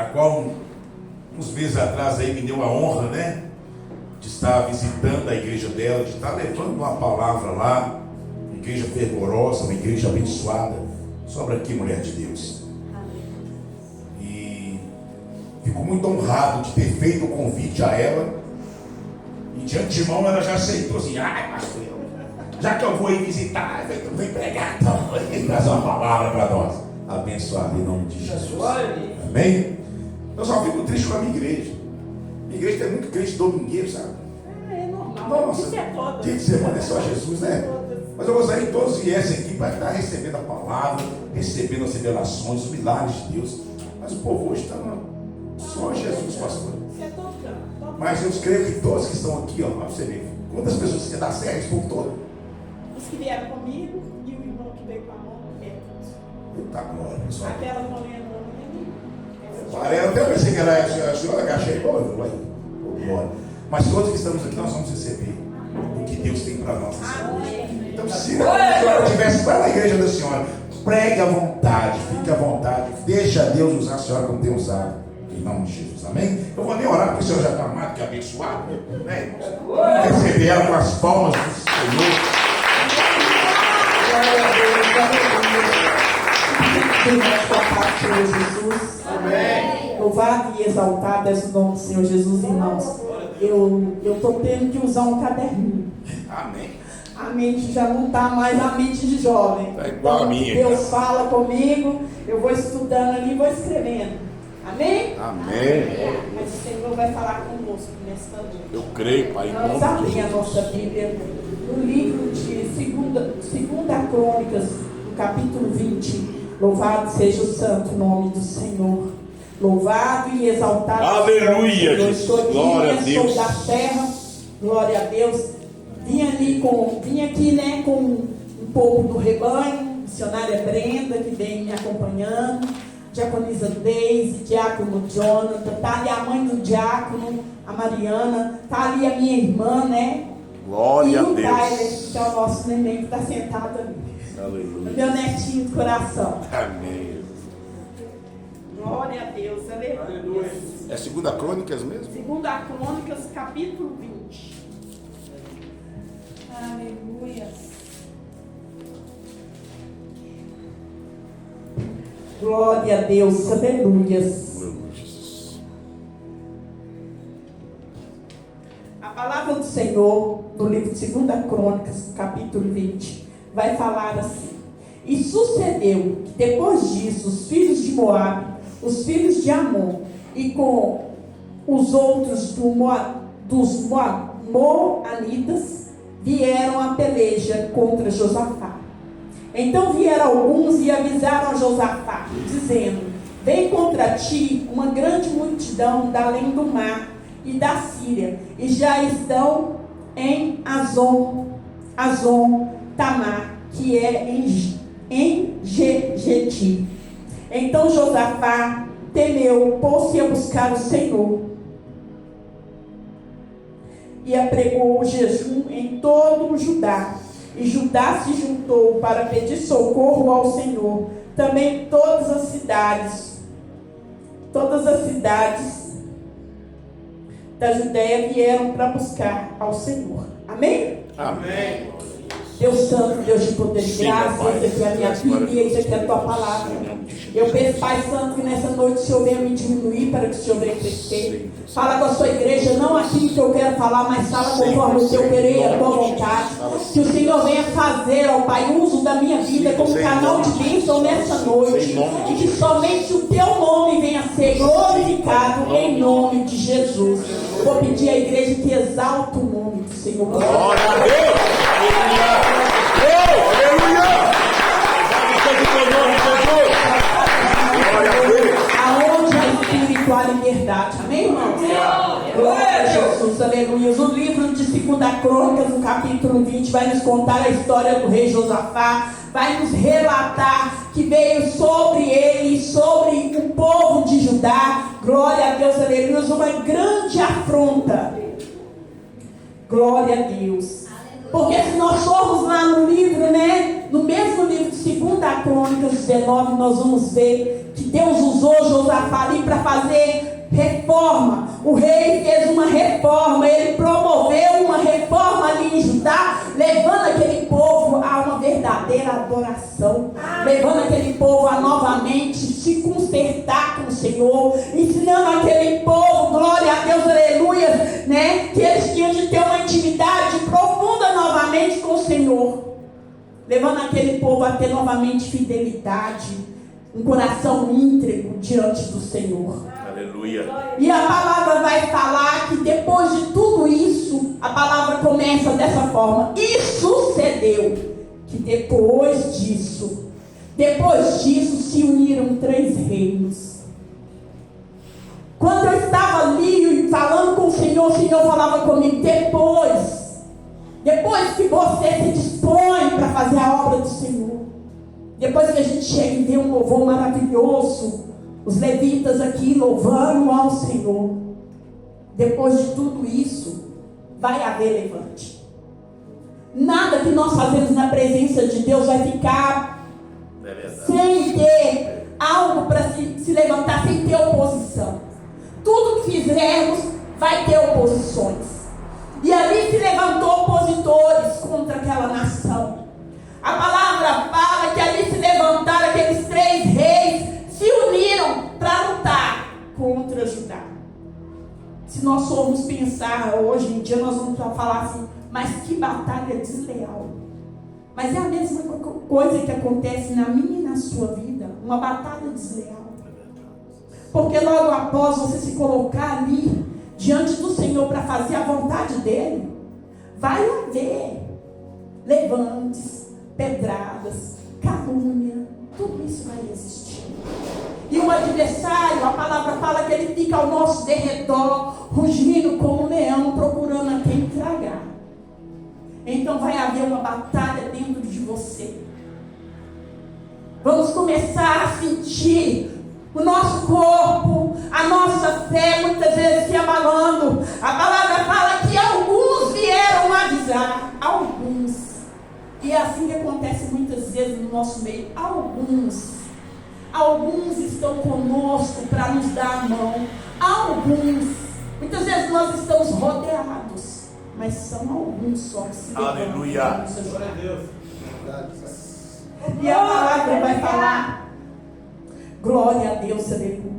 a qual uns meses atrás aí me deu a honra, né, de estar visitando a igreja dela, de estar levando uma palavra lá, uma igreja fervorosa, uma igreja abençoada. Sobra aqui, mulher de Deus. E fico muito honrado de ter feito o convite a ela. E de antemão ela já aceitou assim: ai, pastor, já que eu vou ir visitar, vem pregar, então, vem trazer uma palavra para nós. Abençoado em nome de Jesus. Amém? Eu só fico triste com a minha igreja. Minha igreja tem muito crente domingueiro, sabe? É normal. Nossa, dia de semana é só Jesus, né? Mas eu gostaria que todos viessem aqui para estar recebendo a palavra, recebendo as revelações, os milagres de Deus. Mas o povo hoje está só Jesus, pastor. Mas eu creio que todos que estão aqui, ó, para você ver, quantas pessoas que dá certo, esse povo todo? Os que vieram comigo e o irmão que veio com a mão aberta. Eita glória, pessoal. Aquela mulher Eu até pensei que era a senhora, agachei, glória. Mas todos que estamos aqui, nós vamos receber o que Deus tem para nós. Então, se a senhora tivesse, vai na igreja da senhora, pregue à vontade, fique à vontade, deixa Deus usar a senhora como tem usado, em nome de Jesus, amém? Eu vou nem orar, porque o senhor já está amado, que é abençoado, né, irmãos? Vamos receber ela com as palmas do Senhor. Senhor Jesus. Amém. Louvado e exaltado é o nome do Senhor Jesus, irmãos. Eu estou tendo que usar um caderninho. Amém. A mente já não está mais a mente de jovem. É igual a minha. Deus fala comigo, eu vou estudando ali e vou escrevendo. Amém? Amém. Mas o Senhor vai falar conosco nesta noite. Eu creio, Pai. Vamos abrir a nossa Bíblia no livro de segunda Crônicas, no capítulo 20. Louvado seja o santo nome do Senhor. Louvado e exaltado. Aleluia. Eu estou aqui, glória a Deus. Sou da terra. Glória a Deus. Vim aqui, né, com um pouco do rebanho. Missionária Brenda, que vem me acompanhando. Diaconisa Deise, diácono Jonathan. Está ali a mãe do diácono, a Mariana. Está ali a minha irmã, né? Glória a Deus. E o Tyler, que é o nosso neném que está sentado ali. Aleluia. Meu netinho do coração. Amém. Glória a Deus, aleluia. É segunda Crônicas mesmo? Segunda Crônicas, capítulo 20. Aleluia. Glória a Deus, aleluia. A palavra do Senhor, no livro de Segunda Crônicas, capítulo 20, vai falar assim: e sucedeu que depois disso os filhos de Moabe, os filhos de Amon, e com os outros dos Moanitas, vieram a peleja contra Josafá. Então vieram alguns e avisaram a Josafá, dizendo: vem contra ti uma grande multidão da além do mar e da Síria, e já estão em Azon Tamar, que é em Geti. Então Josafá temeu, pôs-se a buscar o Senhor e apregou o jejum em todo o Judá. E Judá se juntou para pedir socorro ao Senhor. Também todas as cidades da Judéia vieram para buscar ao Senhor. Amém? Amém. Deus Santo, Deus de poder e graça, essa aqui é a minha Bíblia, essa aqui é a tua palavra. Eu peço, Pai Santo, que nessa noite o Senhor venha me diminuir para que o Senhor venha crescer. Fala com a sua igreja, não aquilo que eu quero falar, mas fala conforme o teu querer e a tua vontade. Que o Senhor venha fazer, ó Pai, uso da minha vida como canal de bênção nessa noite. E que somente o teu nome venha a ser glorificado em nome de Jesus. Vou pedir à igreja que exalte o nome do Senhor. Glória a Deus. Aleluia. Aonde a espiritual liberdade. Amém, irmãos? Glória a Jesus, aleluia. O livro de 2 Crônicas, no capítulo 20, vai nos contar a história do rei Josafá. Vai nos relatar que veio sobre ele e sobre o povo de Judá. Glória a Deus, aleluia. Uma grande afronta. Glória a Deus. Porque se nós formos lá no livro, né? No mesmo livro de 2 Crônicas 19, nós vamos ver que Deus usou Josafá ali para fazer reforma. O rei fez uma reforma, ele promoveu uma reforma ali em Judá, levando aquele povo a uma verdadeira adoração, levando aquele povo a novamente se consertar com o Senhor, ensinando aquele povo, glória a Deus, aleluia, né, que eles tinham de ter uma intimidade profunda novamente com o Senhor, levando aquele povo a ter novamente fidelidade, um coração íntegro diante do Senhor. Aleluia. E a palavra vai falar que depois de tudo isso, a palavra começa dessa forma: e sucedeu que depois disso se uniram 3 reinos. Quando eu estava ali falando com o Senhor falava comigo: depois que você se dispõe para fazer a obra do Senhor, depois que a gente chega e vê um louvor maravilhoso, os levitas aqui louvando ao Senhor, depois de tudo isso, vai haver levante. Nada que nós fazemos na presença de Deus vai ficar sem ter algo para se levantar, sem ter oposição. Tudo que fizermos vai ter oposições. E ali se levantou opositores contra aquela nação. A palavra fala que ali se levantaram aqueles 3 reis, se uniram para lutar contra Judá. Se nós formos pensar hoje em dia, nós vamos falar assim: mas que batalha desleal. Mas é a mesma coisa que acontece na minha e na sua vida, uma batalha desleal. Porque logo após você se colocar ali diante do Senhor para fazer a vontade dele, vai haver levantes, pedradas, calúnia, tudo isso vai existir. E o adversário, a palavra fala que ele fica ao nosso derredor, rugindo como um leão, procurando a quem tragar. Então vai haver uma batalha dentro de você. Vamos começar a sentir o nosso corpo, a nossa fé muitas vezes se abalando. A palavra fala que alguns vieram avisar, alguns. E é assim que acontece muitas vezes no nosso meio. Alguns estão conosco para nos dar a mão. Muitas vezes nós estamos rodeados, mas são alguns só que se levantam. Aleluia. Glória a Deus. E a palavra vai falar: glória a Deus, aleluia.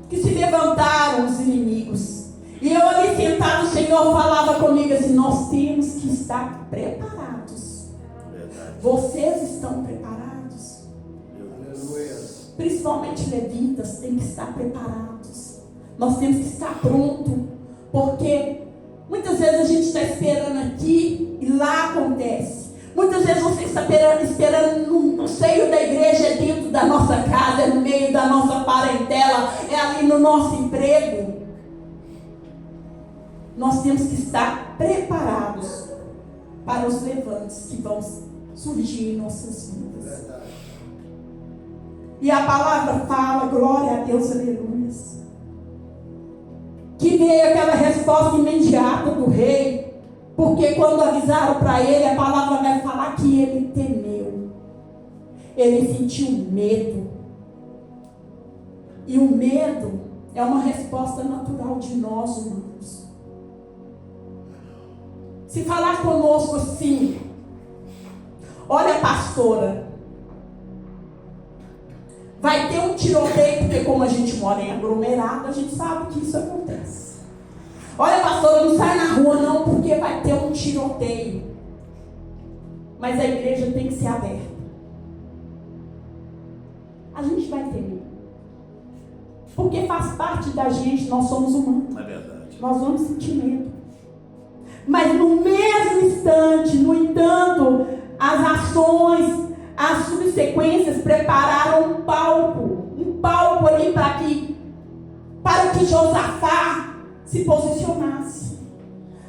Que se levantaram os inimigos. E eu ali sentado, o Senhor falava comigo assim: nós temos que estar preparados. Vocês estão preparados? Aleluia. Principalmente levitas, tem que estar preparados. Nós temos que estar pronto, porque muitas vezes a gente está esperando aqui e lá acontece. Muitas vezes você está esperando no seio da igreja, é dentro da nossa casa, é no meio da nossa parentela, é ali no nosso emprego. Nós temos que estar preparados para os levantes que vão surgir em nossas vidas. E a palavra fala, glória a Deus, aleluia, que veio aquela resposta imediata do rei, porque quando avisaram para ele, a palavra vai falar que ele temeu, ele sentiu medo. E o medo é uma resposta natural de nós humanos. Se falar conosco assim: olha, pastora, vai ter um tiroteio, porque como a gente mora em aglomerado, a gente sabe que isso acontece. Olha, pastora, não sai na rua não, porque vai ter um tiroteio. Mas a igreja tem que ser aberta. A gente vai ter medo. Porque faz parte da gente, nós somos humanos. É verdade. Nós vamos sentir medo. Mas no mesmo instante, no entanto, as ações, as subsequências prepararam um palco ali para que Josafá se posicionasse.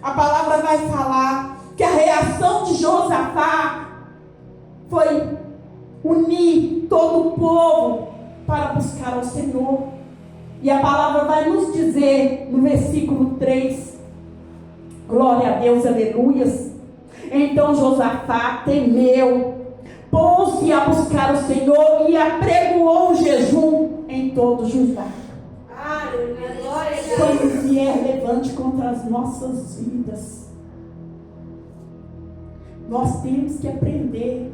A palavra vai falar que a reação de Josafá foi unir todo o povo para buscar ao Senhor. E a palavra vai nos dizer no versículo 3, glória a Deus, aleluias. Então Josafá temeu, pôs-se a buscar o Senhor e apregoou o jejum todo Judá. Aleluia. Quando vier levante contra as nossas vidas, nós temos que aprender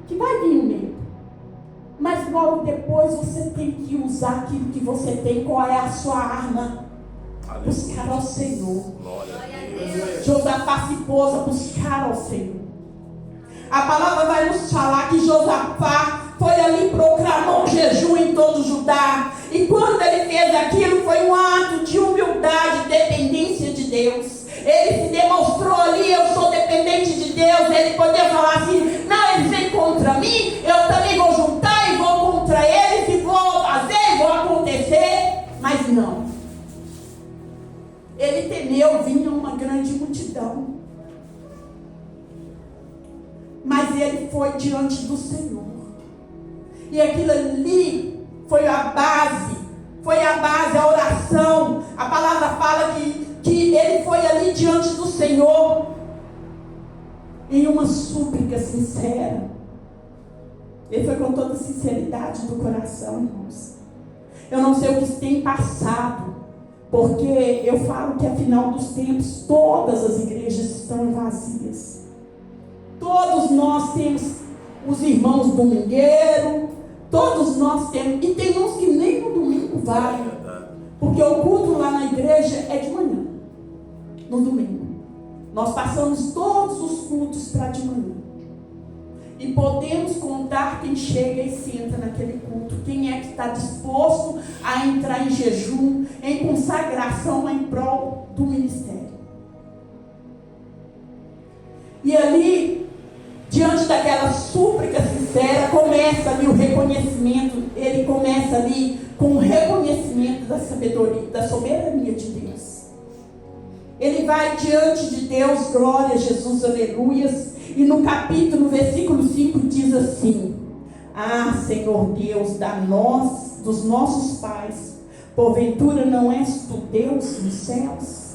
que vai vir o medo, mas logo depois você tem que usar aquilo que você tem. Qual é a sua arma? Buscar ao Senhor. Josafá se pôs a buscar ao Senhor. A palavra vai nos falar que Josafá foi ali, proclamou um jejum em todo Judá. E quando ele fez aquilo, foi um ato de humildade, dependência de Deus. Ele se demonstrou ali: eu sou dependente de Deus. Ele podia falar assim: não, eles vêm contra mim, eu também vou juntar e vou contra eles, e vou fazer, e vou acontecer. Mas não. Ele temeu, vinha uma grande multidão. Mas ele foi diante do Senhor. E aquilo ali foi a base, a oração. A palavra fala que ele foi ali diante do Senhor em uma súplica sincera. Ele foi com toda a sinceridade do coração, irmãos. Eu não sei o que tem passado, porque eu falo que afinal dos tempos todas as igrejas estão vazias. Todos nós temos os irmãos domingueiros, todos nós temos, e tem uns que nem no domingo vai, porque o culto lá na igreja é de manhã, no domingo. Nós passamos todos os cultos para de manhã. E podemos contar quem chega e senta naquele culto. Quem é que está disposto a entrar em jejum, em consagração em prol do ministério. E ali, diante daquela súplica sincera, começa ali o reconhecimento. Ele começa ali com o reconhecimento da sabedoria, da soberania de Deus. Ele vai diante de Deus, glória a Jesus, aleluias. E no capítulo, no versículo 5 diz assim: ah, Senhor Deus dos nossos pais, porventura não és tu Deus nos céus?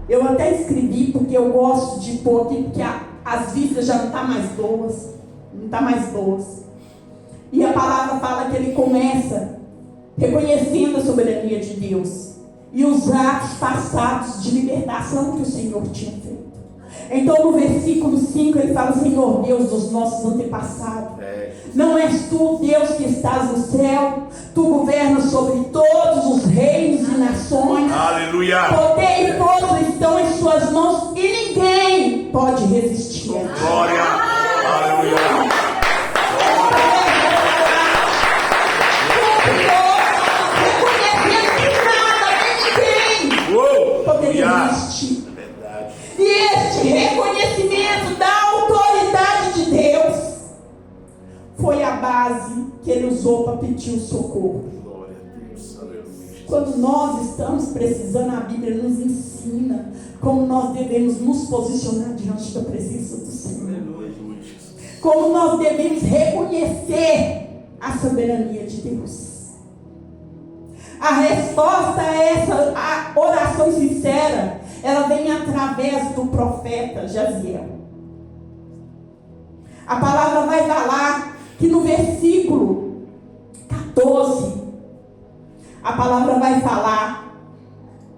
Eu até escrevi porque eu gosto de pôr aqui, porque as vistas já não estão mais boas. Não está mais boas. E a palavra fala que ele começa reconhecendo a soberania de Deus e os atos passados de libertação que o Senhor tinha feito. Então no versículo 5 ele fala: Senhor Deus dos nossos antepassados, não és tu Deus que estás no céu? Tu governas sobre todos os reinos e nações. Aleluia. Poder e força estão em suas mãos e ninguém pode resistir. Glória. Aleluia. Poderia existir. E este reconhecimento da autoridade de Deus foi a base que ele usou para pedir o socorro. Quando nós estamos precisando, a Bíblia nos ensina como nós devemos nos posicionar diante da presença do Senhor. Como nós devemos reconhecer a soberania de Deus. A resposta a essa a oração sincera, ela vem através do profeta Jaziel. A palavra vai falar que no versículo 14, a palavra vai falar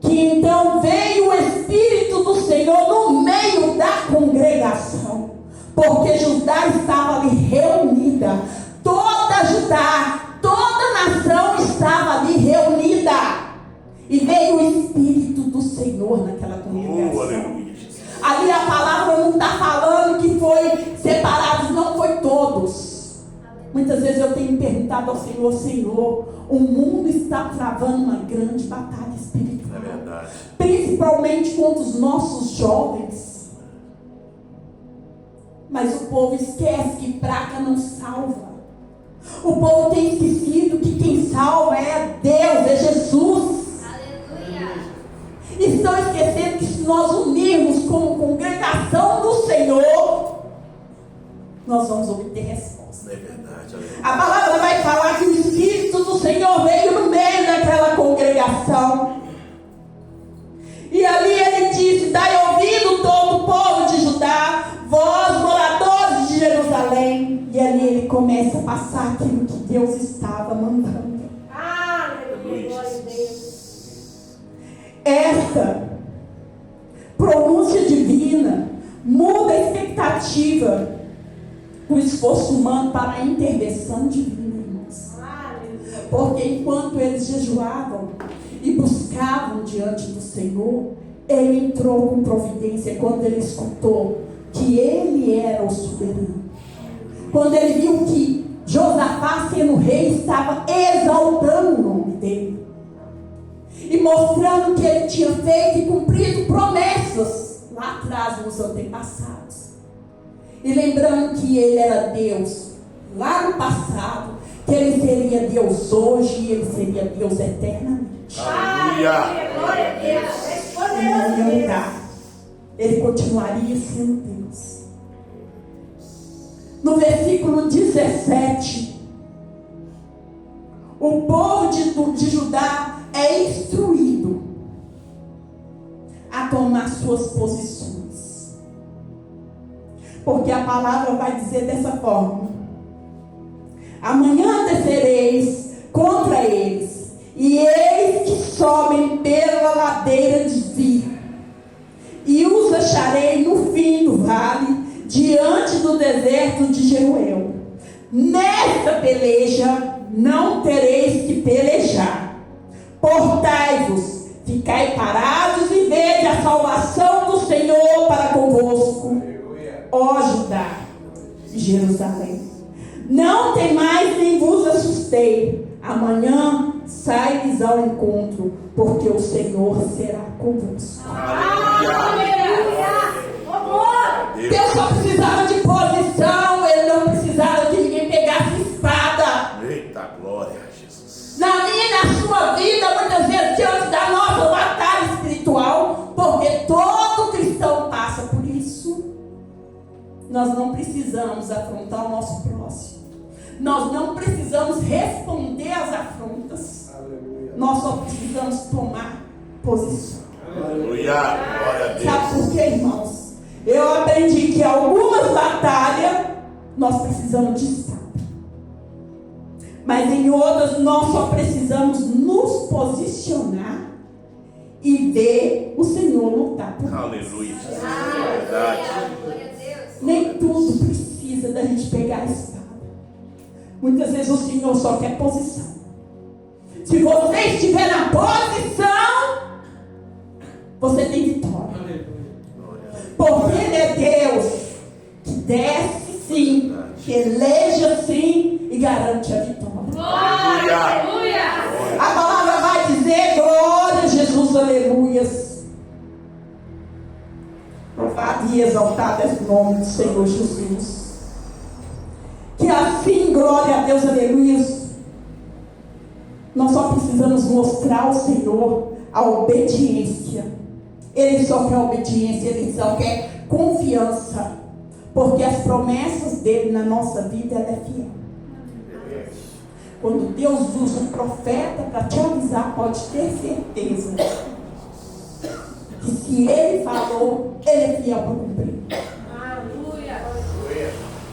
que então veio o Espírito do Senhor no meio da congregação, porque Judá estava ali reunida, toda Judá, toda a nação estava ali reunida, e veio o Espírito do Senhor naquela congregação. Ali a palavra não está falando que foi separados, não foi todos. Muitas vezes eu tenho perguntado ao Senhor: Senhor, o mundo está travando uma grande batalha espiritual, é verdade, principalmente contra os nossos jovens. Mas o povo esquece que praga não salva. O povo tem esquecido que quem salva é Deus, é Jesus. Aleluia. Estão esquecendo que se nós unirmos como congregação do Senhor, nós vamos obter resposta. É verdade. A palavra vai falar que o Espírito do Senhor veio no meio daquela congregação. E ali ele disse: dai ouvido todo o povo de Judá, vós moradores de Jerusalém. E ali ele começa a passar aquilo que Deus estava mandando. Aleluia, glória a Deus. Esta pronúncia divina muda a expectativa do esforço humano para a intervenção divina, irmãos. Aleluia. Porque enquanto eles jejuavam e buscavam diante do Senhor, ele entrou com providência quando ele escutou que ele era o soberano. Quando ele viu que Josafá, sendo rei, estava exaltando o nome dele e mostrando que ele tinha feito e cumprido promessas lá atrás nos antepassados, e lembrando que ele era Deus lá no passado, que ele seria Deus hoje e ele seria Deus eternamente. Aleluia, glória a Deus. Ele não ia mudar, ele continuaria sendo Deus. No versículo 17, o povo de Judá é instruído a tomar suas posições, porque a palavra vai dizer dessa forma: amanhã descereis contra eles, e eis que sobem pela ladeira de Zir, e os acharei no fim do vale, diante do deserto de Jeruel. Nesta peleja não tereis que pelejar. Portai-vos, ficai parados e vede a salvação do Senhor para convosco, ó Judá e Jerusalém. Não temais nem vos assustei. Amanhã sai-lhes ao encontro, porque o Senhor será convosco. Aleluia. Deus só precisava de posição, ele não precisava que ninguém pegasse espada. Eita glória, Jesus. Na minha e na sua vida, muitas vezes, diante da nossa batalha espiritual, porque todo cristão passa por isso, nós não precisamos afrontar o nosso próximo. Nós não precisamos responder às afrontas. Aleluia. Nós só precisamos tomar posição. Aleluia, glória a Deus. Sabe por quê, irmãos? Eu aprendi que algumas batalhas nós precisamos de espada, mas em outras nós só precisamos nos posicionar e ver o Senhor lutar por nós. Aleluia. Verdade. Glória a Deus. Nem tudo precisa da gente pegar a espada. Muitas vezes o Senhor só quer posição. Se você estiver na posição, você tem vitória. Porque Ele é Deus que desce sim, que eleja sim e garante a vitória. Glória, aleluia. A palavra vai dizer: glória a Jesus, aleluias. Louvado e exaltado é o nome do Senhor Jesus. Que assim, glória a Deus, aleluias. Nós só precisamos mostrar ao Senhor a obediência. Ele só quer obediência, ele só quer confiança, porque as promessas dele na nossa vida, ela é fiel. Quando Deus usa um profeta para te avisar, pode ter certeza que se ele falou, ele é fiel para cumprir. Aleluia.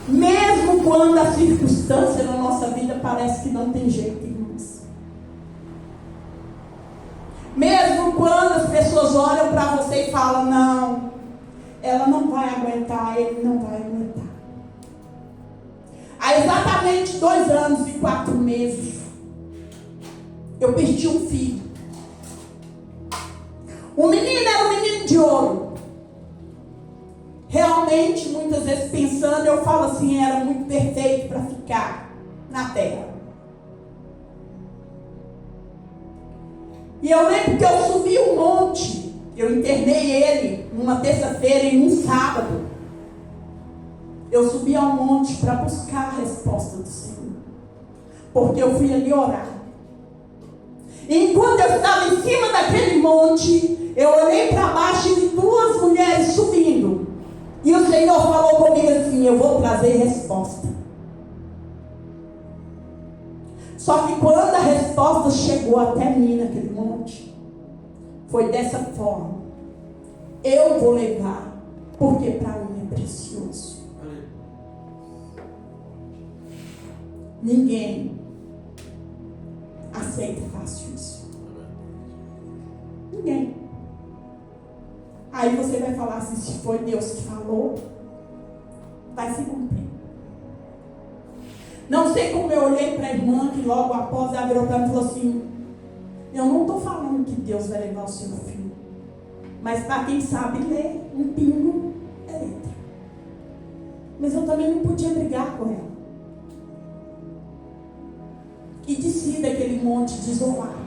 Mesmo quando a circunstância na nossa vida parece que não tem jeito, irmãos. Mesmo quando as pessoas olham para você e falam: não, ela não vai aguentar, ele não vai aguentar. Há exatamente 2 anos e 4 meses, eu perdi um filho. O menino era um menino de ouro. Realmente, muitas vezes pensando, eu falo assim, era muito perfeito para ficar na terra. E eu lembro que eu subi um monte, eu internei ele numa terça-feira e num sábado. Eu subi ao monte para buscar a resposta do Senhor, porque eu fui ali orar. E enquanto eu estava em cima daquele monte, eu olhei para baixo e vi 2 mulheres subindo. E o Senhor falou comigo assim: eu vou trazer resposta. Só que quando a resposta chegou até mim naquele monte, foi dessa forma: eu vou levar, porque para mim é precioso. Ninguém aceita fácil isso. Ninguém. Aí você vai falar assim, se foi Deus que falou, vai se cumprir. Não sei como eu olhei para a irmã que logo após ela virou para mim e falou assim, eu não estou falando que Deus vai levar o seu filho, mas para quem sabe ler, um pingo é letra. Mas eu também não podia brigar com ela. E desci daquele monte desolado.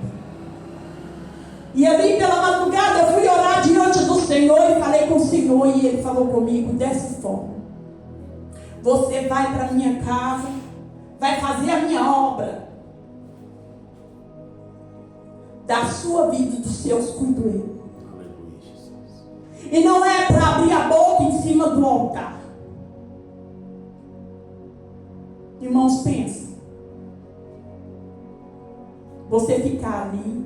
E ali pela madrugada eu fui orar diante do Senhor e falei com o Senhor, e Ele falou comigo dessa forma: você vai para a minha casa, vai fazer a minha obra, da sua vida e dos seus cuido eu. E não é para abrir a boca em cima do altar. Irmãos, pensa. Você ficar ali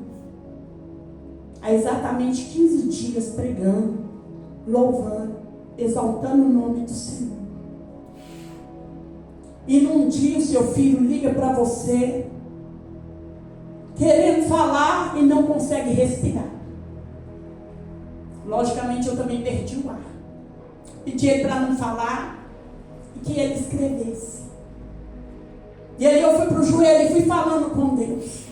há exatamente 15 dias pregando, louvando, exaltando o nome do Senhor. E num dia o seu filho liga para você, querendo falar e não consegue respirar. Logicamente eu também perdi o ar. Pedi ele para não falar e que ele escrevesse. E aí eu fui para o joelho e fui falando com Deus.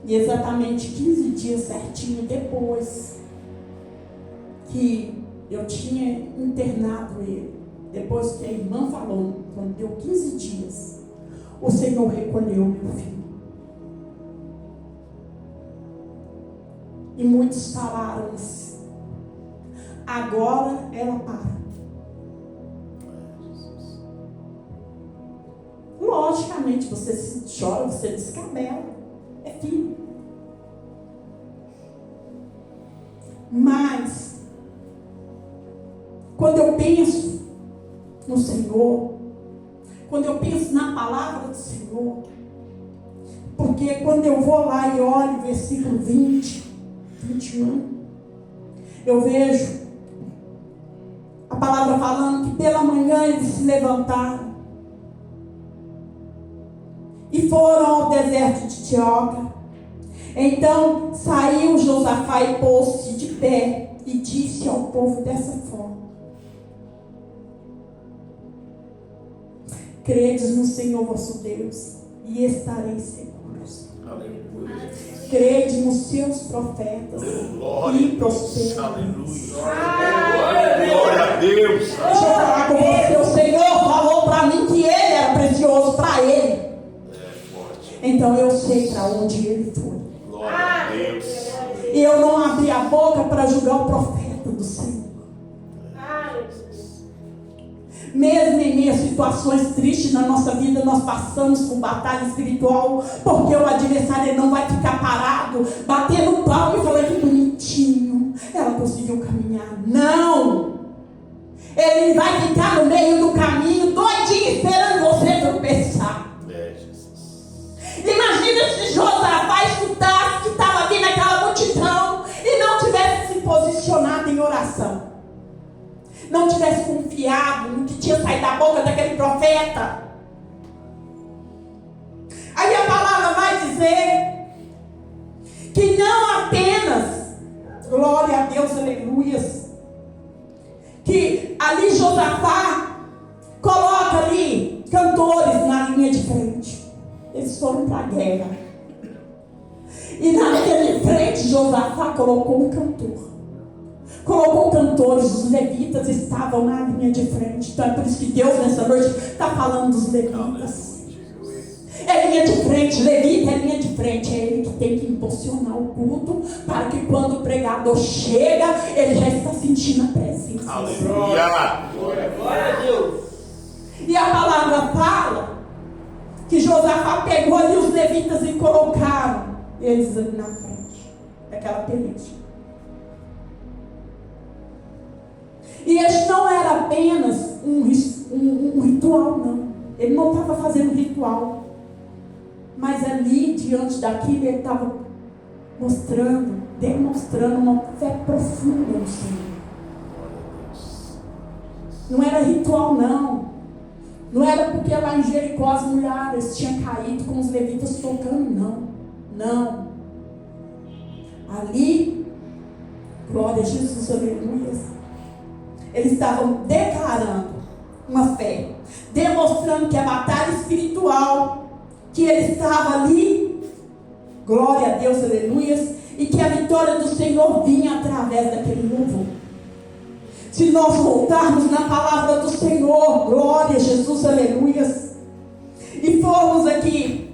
E exatamente 15 dias certinho depois que eu tinha internado ele, depois que a irmã falou, quando deu 15 dias, o Senhor recolheu meu filho. E muitos falaram assim, agora ela para. Logicamente, você chora, você descabela. É filho. Mas, quando eu penso no Senhor, quando eu penso na palavra do Senhor, porque quando eu vou lá e olho o versículo 20, 21, eu vejo a palavra falando que pela manhã eles se levantaram e foram ao deserto de Tioca. Então saiu Josafá e pôs-se de pé e disse ao povo dessa forma: credes no Senhor vosso Deus e estareis seguros. Aleluia. Crede nos seus profetas e prosperem. Glória a Deus. Deixa eu falar com você. O Senhor falou para mim que ele era precioso para ele. Então eu sei para onde ele foi. Glória a Deus. E eu não abri a boca para julgar o profeta do Senhor. Mesmo em meio a situações tristes na nossa vida, nós passamos por batalha espiritual, porque o adversário ele não vai ficar parado, batendo palma e falando que bonitinho, ela conseguiu caminhar. Não! Ele vai ficar no meio do caminho, doidinho, esperando você tropeçar. Imagina se Josafá escutasse que estava vindo aquela multidão e não tivesse se posicionado em oração, não tivesse confiado no que tinha saído da boca daquele profeta. Aí a palavra vai dizer que não apenas, glória a Deus, aleluias, que ali Josafá coloca ali cantores na linha de frente. Eles foram para a guerra. E na linha de frente Josafá colocou um cantor. Colocou cantores, os levitas estavam na linha de frente. Então é por isso que Deus nessa noite está falando dos levitas. É linha de frente, levita é linha de frente. É ele que tem que impulsionar o culto, para que quando o pregador chega, ele já está sentindo a presença. Aleluia. Glória a Deus. E a palavra fala que Josafá pegou ali os levitas e colocaram eles ali na frente daquela peleja. E este não era apenas um ritual, não. Ele não estava fazendo ritual. Mas ali, diante daquilo, ele estava mostrando, demonstrando uma fé profunda no Senhor. Não era ritual, não. Não era porque lá em Jericó as mulheres tinham caído com os levitas tocando, não. Não. Ali, glória a Jesus, aleluia. Eles estavam declarando uma fé, demonstrando que a batalha espiritual, que ele estava ali, glória a Deus, aleluia, e que a vitória do Senhor vinha através daquele louvor. Se nós voltarmos na palavra do Senhor, glória a Jesus, aleluia, e formos aqui,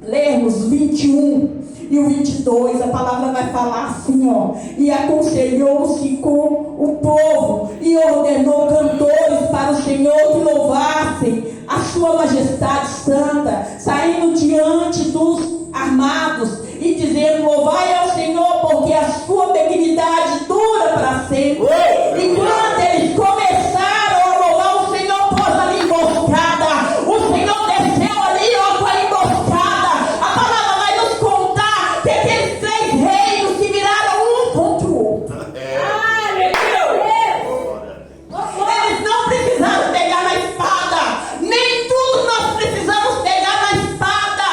lermos 21 e o 22, a palavra vai falar assim, ó: e aconselhou-se com o povo e ordenou cantores para o Senhor que louvassem a sua majestade santa, saindo diante dos armados e dizendo: louvai ao Senhor, porque a sua benignidade dura para sempre. E quando eles começaram a louvar, o Senhor pôs ali emboscada, o Senhor desceu ali, ó, com a emboscada. A palavra vai nos contar que aqueles 3 reinos se viraram um contra o outro. Eles não precisaram pegar na espada, nem tudo nós precisamos pegar na espada.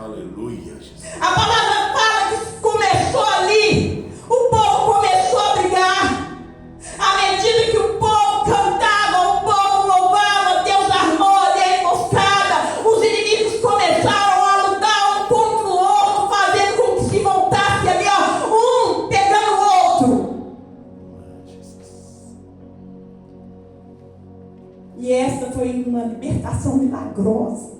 Aleluia. A palavra fala que começou ali, o povo começou a brigar. À medida que o povo cantava, o povo louvava, Deus armou ali a emboscada. Os inimigos começaram a lutar um contra o outro, fazendo com que se voltasse ali, ó, um pegando o outro. E essa foi uma libertação milagrosa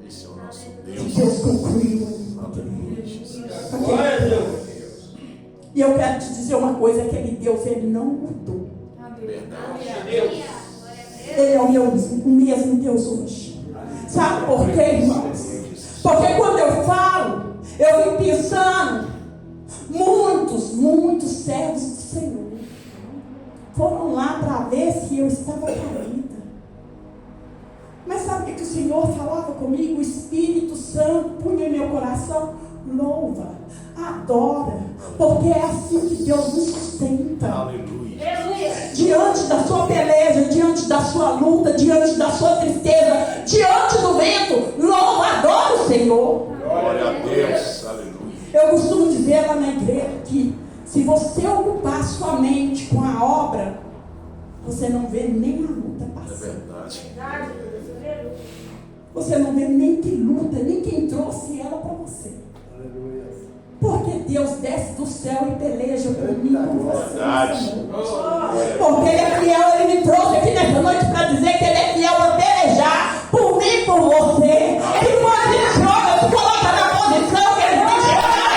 Esse é o nosso que Deus. Deus concluiu. Aleluia, Jesus. Glória a Deus. E eu quero te dizer uma coisa: aquele Deus, ele não mudou. Verdade. Ele é o mesmo Deus hoje. Sabe por quê, irmãos? Porque quando eu falo, eu vim pensando, muitos servos do Senhor foram lá para ver se eu estava caída. Mas sabe o que o Senhor falava comigo? O Espírito Santo punha em meu coração: louva, adora, porque é assim que Deus nos sustenta. Aleluia. Diante da sua peleja, diante da sua luta, diante da sua tristeza, diante do vento, louva, adora o Senhor. Glória a Deus. Aleluia. Eu costumo dizer lá na igreja que se você ocupar sua mente com a obra, você não vê nem a luta É passar. verdade. Você não vê nem quem luta, nem quem trouxe ela para você. Aleluia. Porque Deus desce do céu e peleja por mim, por você. Verdade. Senhor. Porque Ele é fiel, Ele me trouxe aqui nessa noite para dizer que Ele é fiel para pelejar por mim e por você. Ele pode jogar, se coloca na posição que Ele tem chamado.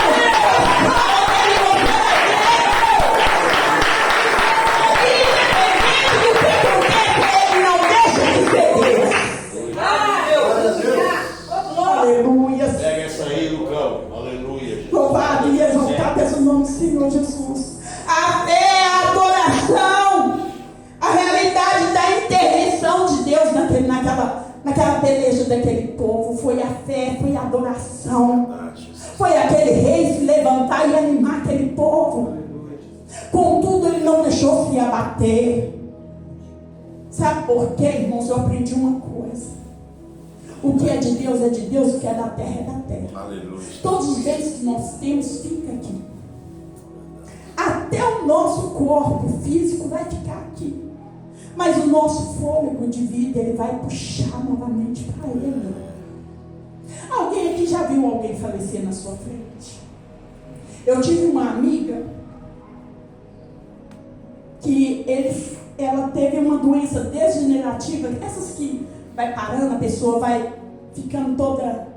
Independente do que aconteça, Ele não deixa de ser Deus. Aleluia. Pega essa aí, Lucão. Aleluia. Jesus. Louvado e exaltado é o nome do Senhor Jesus. A fé é a adoração. A realidade da intervenção de Deus naquela peleja daquele povo foi a fé, foi a adoração. Verdade, Jesus. Foi aquele rei se levantar e animar aquele povo. Contudo, ele não deixou se abater. Sabe por quê, irmãos? Eu aprendi uma coisa: o que é de Deus, o que é da terra é da terra. Aleluia. Todos os bens que nós temos fica aqui. Até o nosso corpo físico vai ficar aqui. Mas o nosso fôlego de vida, ele vai puxar novamente para ele. Alguém aqui já viu alguém falecer na sua frente? Eu tive uma amiga que ela teve uma doença degenerativa, essas que vai parando, a pessoa vai ficando toda,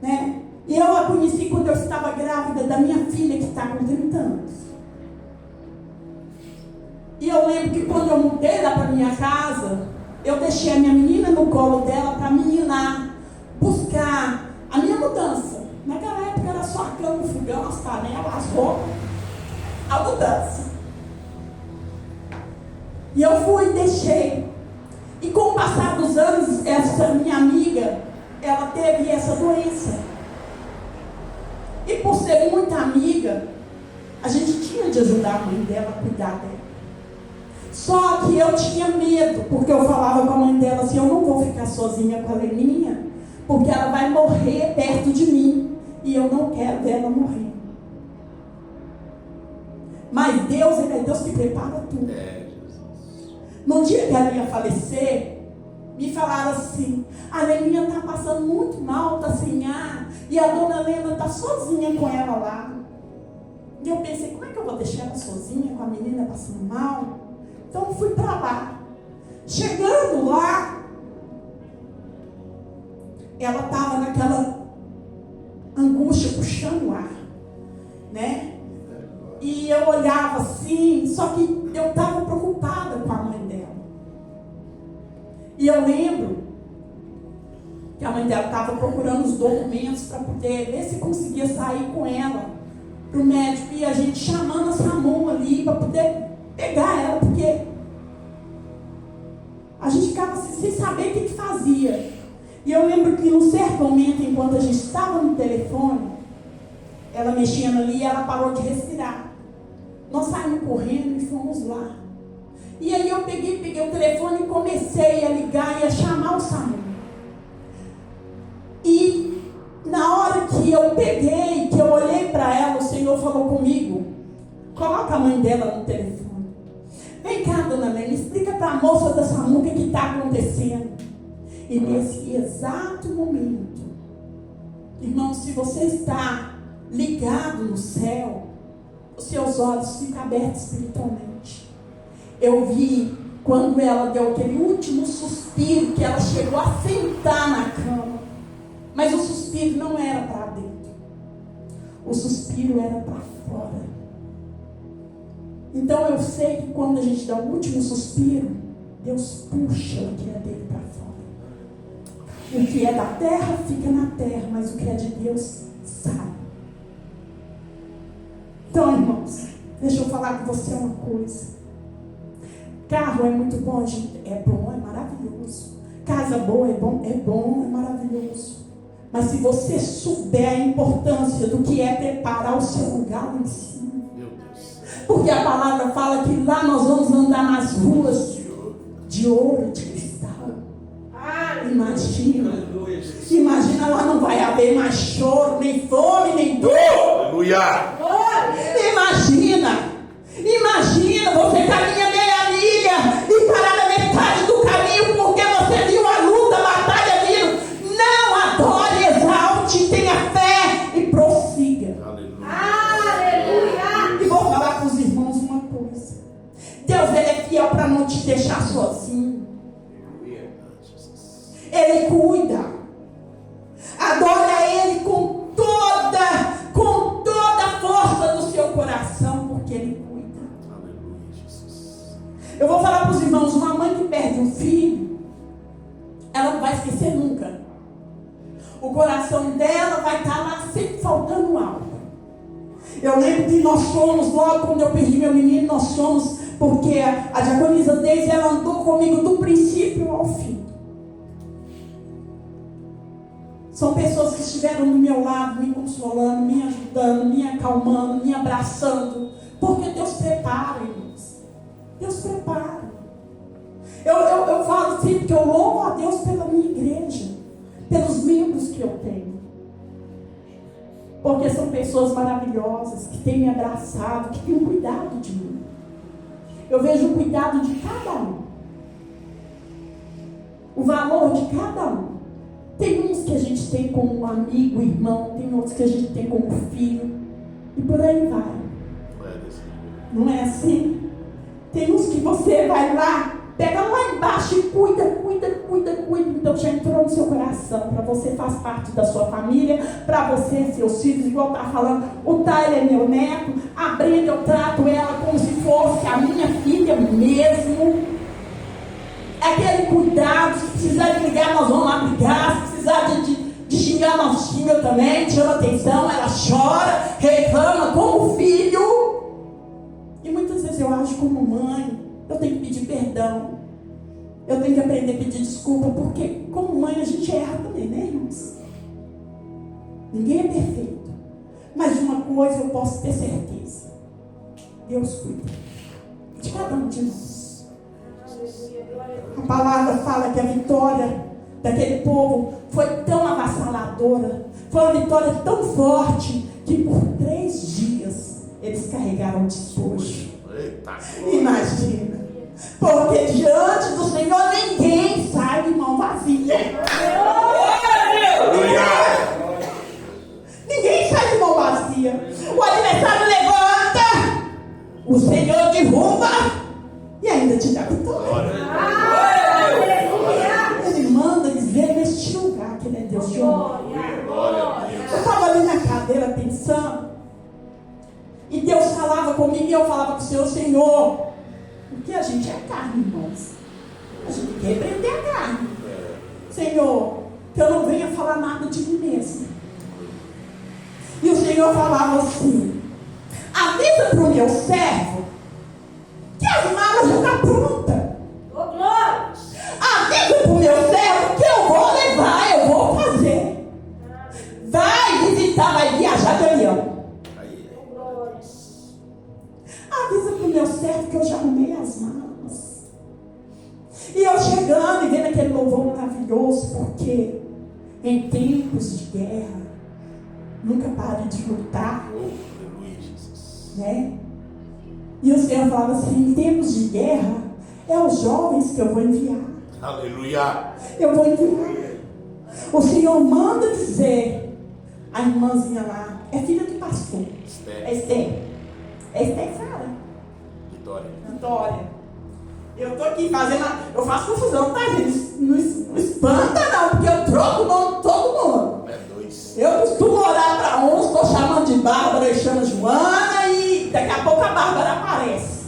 né? E eu a conheci quando eu estava grávida da minha filha, que está com 30 anos. E eu lembro que quando eu mudei lá para minha casa, eu deixei a minha menina no colo dela para a menina buscar a minha mudança. Naquela época era só a cama, o fogão, as panelas, as roupas, a mudança. E eu fui e deixei. E com o passar dos anos, essa minha amiga, ela teve essa doença. E por ser muito amiga, a gente tinha de ajudar a mãe dela a cuidar dela. Só que eu tinha medo, porque eu falava com a mãe dela assim, eu não vou ficar sozinha com a Leninha, porque ela vai morrer perto de mim, e eu não quero ver ela morrer. Mas Deus, Ele é Deus que prepara tudo. No dia que ela ia falecer, me falaram assim, a Leninha está passando muito mal, está sem ar, e a dona Helena está sozinha com ela lá. E eu pensei, como é que eu vou deixar ela sozinha com a menina passando mal? Então eu fui para lá. Chegando lá, ela estava naquela angústia, puxando o ar, né? E eu olhava assim, só que eu estava preocupada com a mãe dela. E eu lembro que a mãe dela estava procurando os documentos para poder ver se conseguia sair com ela para o médico. E a gente chamando a SAMU ali para poder pegar ela, porque a gente ficava assim, sem saber o que fazia. E eu lembro que num certo momento, enquanto a gente estava no telefone, ela mexendo ali, ela parou de respirar. Nós saímos correndo e fomos lá. E aí eu peguei o telefone e comecei a ligar e a chamar o SAMU. E na hora que eu peguei, que eu olhei para ela, o Senhor falou comigo, coloca a mãe dela no telefone. Vem cá, dona Lene, explica para a moça da SAMU o que está acontecendo. E nesse exato momento, irmão, se você está ligado no céu, os seus olhos ficam abertos espiritualmente. Eu vi quando ela deu aquele último suspiro, que ela chegou a sentar na cama. Mas o suspiro não era para dentro. O suspiro era para fora. Então eu sei que quando a gente dá o último suspiro, Deus puxa o que é dele para fora. O que é da terra fica na terra, mas o que é de Deus sai. Então, irmãos, deixa eu falar com você uma coisa. Carro é muito bom, gente. É bom, é maravilhoso. Casa boa, é bom, é maravilhoso. Mas se você souber a importância do que é preparar o seu lugar lá em cima. Porque a palavra fala que lá nós vamos andar nas ruas de ouro, de cristal. Imagina lá não vai haver mais choro, nem fome, nem dor. Aleluia. Imagina você caminha meia milha e parar na metade do caminho porque você viu a luta, a batalha vindo. Não adore, exalte, tenha fé e prossiga. Aleluia. E vou falar com os irmãos uma coisa. Deus, Ele é fiel para não te deixar sozinho. Ele cuida. Adore a Ele com toda a força do seu coração, porque Ele cuida. Eu vou falar para os irmãos, uma mãe que perde um filho, ela não vai esquecer nunca. O coração dela vai estar lá sempre faltando algo. Eu lembro que nós fomos, logo quando eu perdi meu menino, nós fomos, porque a diaconisa Deise, ela andou comigo do princípio ao fim. São pessoas que estiveram do meu lado, me consolando, me ajudando, me acalmando, me abraçando. Porque Deus prepara, irmãos. Deus prepara. Eu falo sempre que eu louvo a Deus pela minha igreja, pelos membros que eu tenho. Porque são pessoas maravilhosas, que têm me abraçado, que têm cuidado de mim. Eu vejo o cuidado de cada um. O valor de cada um. Tem uns que a gente tem como um amigo, irmão, tem outros que a gente tem como filho, e por aí vai. Não é assim? Tem uns que você vai lá, pega lá embaixo e cuida. Então já entrou no seu coração, para você faz parte da sua família, para você, seus filhos, igual está falando, o Tyler é meu neto, a Brenda eu trato ela como se fosse a minha filha mesmo. Aquele cuidado, se precisar de ligar, nós vamos lá brigar. Se precisar de xingar, nós xinga também, chama atenção, ela chora, reclama como filho. E muitas vezes eu acho como mãe, eu tenho que pedir perdão. Eu tenho que aprender a pedir desculpa, porque como mãe a gente erra também, né, irmãos? Ninguém é perfeito. Mas de uma coisa eu posso ter certeza. Deus cuida de cada um de nós. A palavra fala que a vitória daquele povo foi tão avassaladora, foi uma vitória tão forte, que por 3 dias eles carregaram o despojo. Imagina, porque diante do Senhor ninguém sai de mão vazia. Ninguém sai de mão vazia. O adversário levanta, o Senhor derruba e ainda te dá vitória. Ele manda dizer neste lugar que Ele é Deus de honra. Eu estava ali na cadeira pensando, e Deus falava comigo e eu falava com o Senhor: Senhor, porque a gente é carne, irmãos. A gente quer repreender a carne. Senhor, que eu não venha falar nada de mim mesmo. E o Senhor falava assim: avisa para o meu servo que as malas já estão prontas. Avisa para o meu servo que eu vou levar, eu vou fazer. Vai visitar, vai viajar de avião. Avisa para o meu servo que eu já arrumei as malas. E eu chegando e vendo aquele louvor maravilhoso, porque em tempos de guerra, nunca pare de lutar. Né? E o Senhor falava assim: em tempos de guerra, é os jovens que eu vou enviar. Aleluia. Eu vou enviar. O Senhor manda dizer, a irmãzinha lá, é filha do pastor. É Esther. É Esther Sara. Vitória. Eu estou aqui fazendo, eu faço confusão, tá, gente? Não espanta não, porque eu troco o nome de todo mundo. Eu costumo orar para uns, estou chamando de Bárbara e chamo Joana, e daqui a pouco a Bárbara aparece.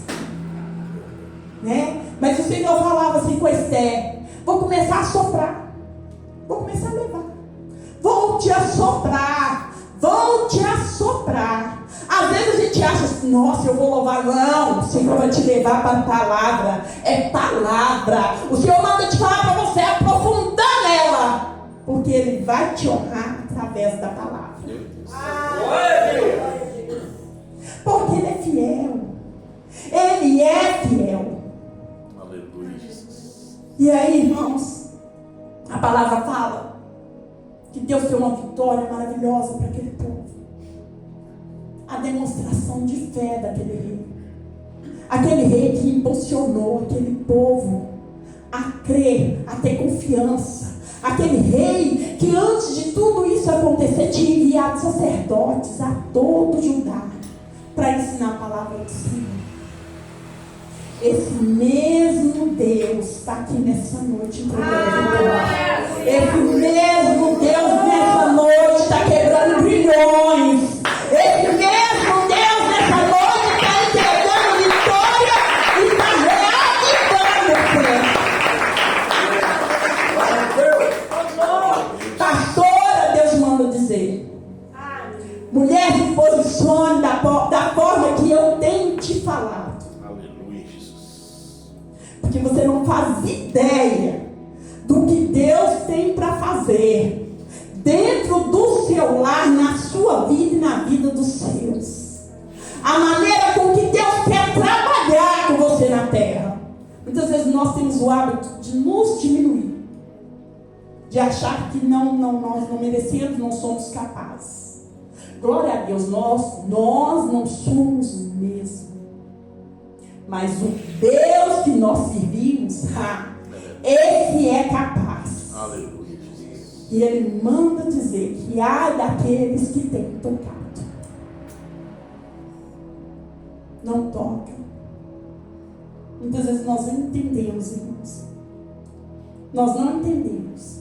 Né? Mas o Senhor falava assim com Esther: vou começar a soprar, vou começar a levar, vou te assoprar, vou te assoprar. Às vezes a gente acha assim: nossa, eu vou louvar. Não, o Senhor vai te levar para a palavra. É palavra. O Senhor manda te falar para você aprofundar nela, porque Ele vai te honrar através da palavra. Porque Ele é fiel. Ele é fiel. E aí, irmãos, a palavra fala que Deus deu uma vitória maravilhosa para aquele povo. A demonstração de fé daquele rei. Aquele rei que impulsionou aquele povo a crer, a ter confiança. Aquele rei que antes de tudo isso acontecer tinha enviado sacerdotes a todo Judá para ensinar a palavra do Senhor. Esse mesmo Deus está aqui nessa noite entregando vitória. Esse mesmo Deus nessa noite está quebrando grilhões. Esse mesmo Deus nessa noite está entregando vitória e está reavivando você. Pastora, Deus manda dizer: mulher, se posicione da forma que eu tenho te falado. Porque você não faz ideia do que Deus tem para fazer dentro do seu lar, na sua vida e na vida dos seus. A maneira com que Deus quer trabalhar com você na terra. Muitas vezes nós temos o hábito de nos diminuir, de achar que nós não merecemos, não somos capazes. Glória a Deus, nós não somos o mesmo. Mas o Deus que nós servimos, esse é capaz. Aleluia. E Ele manda dizer que há daqueles que têm tocado. Não tocam. Muitas vezes nós não entendemos, irmãos. Nós não entendemos.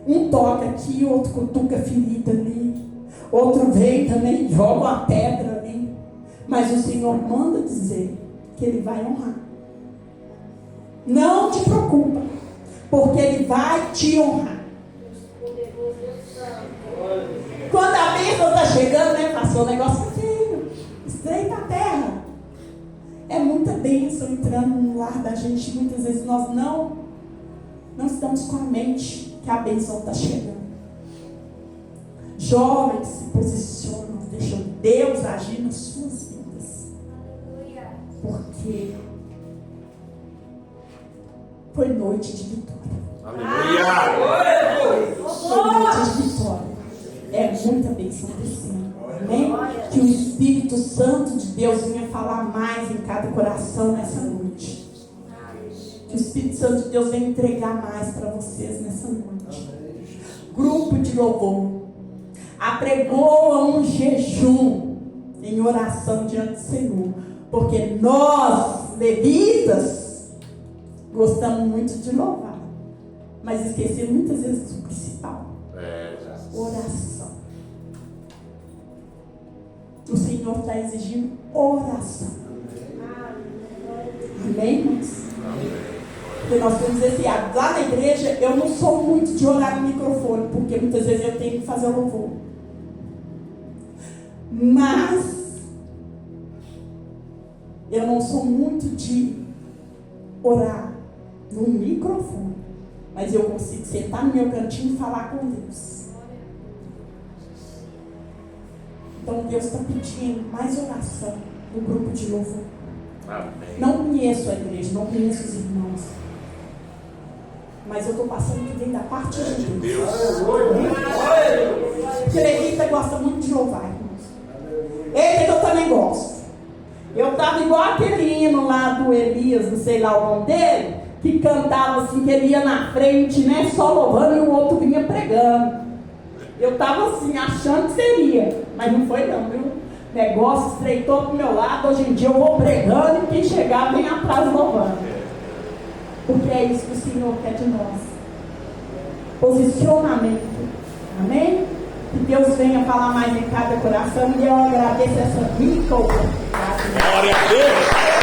Um toca aqui, outro cutuca a ferida ali. Outro vem também, joga uma pedra ali. Mas o Senhor manda dizer que Ele vai honrar. Não te preocupa, porque Ele vai te honrar. Quando a bênção está chegando, né, pastor? O negócio é feio, estreita a terra. É muita bênção entrando no lar da gente. Muitas vezes nós não estamos com a mente que a bênção está chegando. Jovens se posicionam, deixam Deus agir nas suas vidas. Porque noite de vitória. Aleluia. Foi noite de vitória. É muita bênção descendo. Amém? Que o Espírito Santo de Deus venha falar mais em cada coração nessa noite. Que o Espírito Santo de Deus venha entregar mais para vocês nessa noite. Grupo de louvor. Apregoa um jejum em oração diante do Senhor. Porque nós, levitas, gostamos muito de louvar. Mas esquecemos muitas vezes do principal. Oração. O Senhor está exigindo oração. Amém, irmãos? Porque nós temos esse hábito. Lá na igreja, eu não sou muito de orar no microfone, porque muitas vezes eu tenho que fazer louvor. Mas eu não sou muito de orar no microfone. Mas eu consigo sentar no meu cantinho e falar com Deus. Então Deus está pedindo mais oração no grupo de louvor. Amém. Não conheço a igreja, não conheço os irmãos. Mas eu estou passando que vem da parte de Deus. Porque levita gosta muito de louvar, irmãos. Eita, que eu também gosto. Eu estava igual aquele hino lá do Elias, não sei lá o nome dele, que cantava assim, que ele ia na frente, né, só louvando, e o outro vinha pregando. Eu estava assim, achando que seria, mas não foi não, viu? O negócio estreitou pro meu lado. Hoje em dia eu vou pregando e quem chegar vem atrás louvando. Porque é isso que o Senhor quer de nós. Posicionamento. Amém? Que Deus venha falar mais em cada coração. E eu agradeço essa rica oportunidade. Glória a Deus.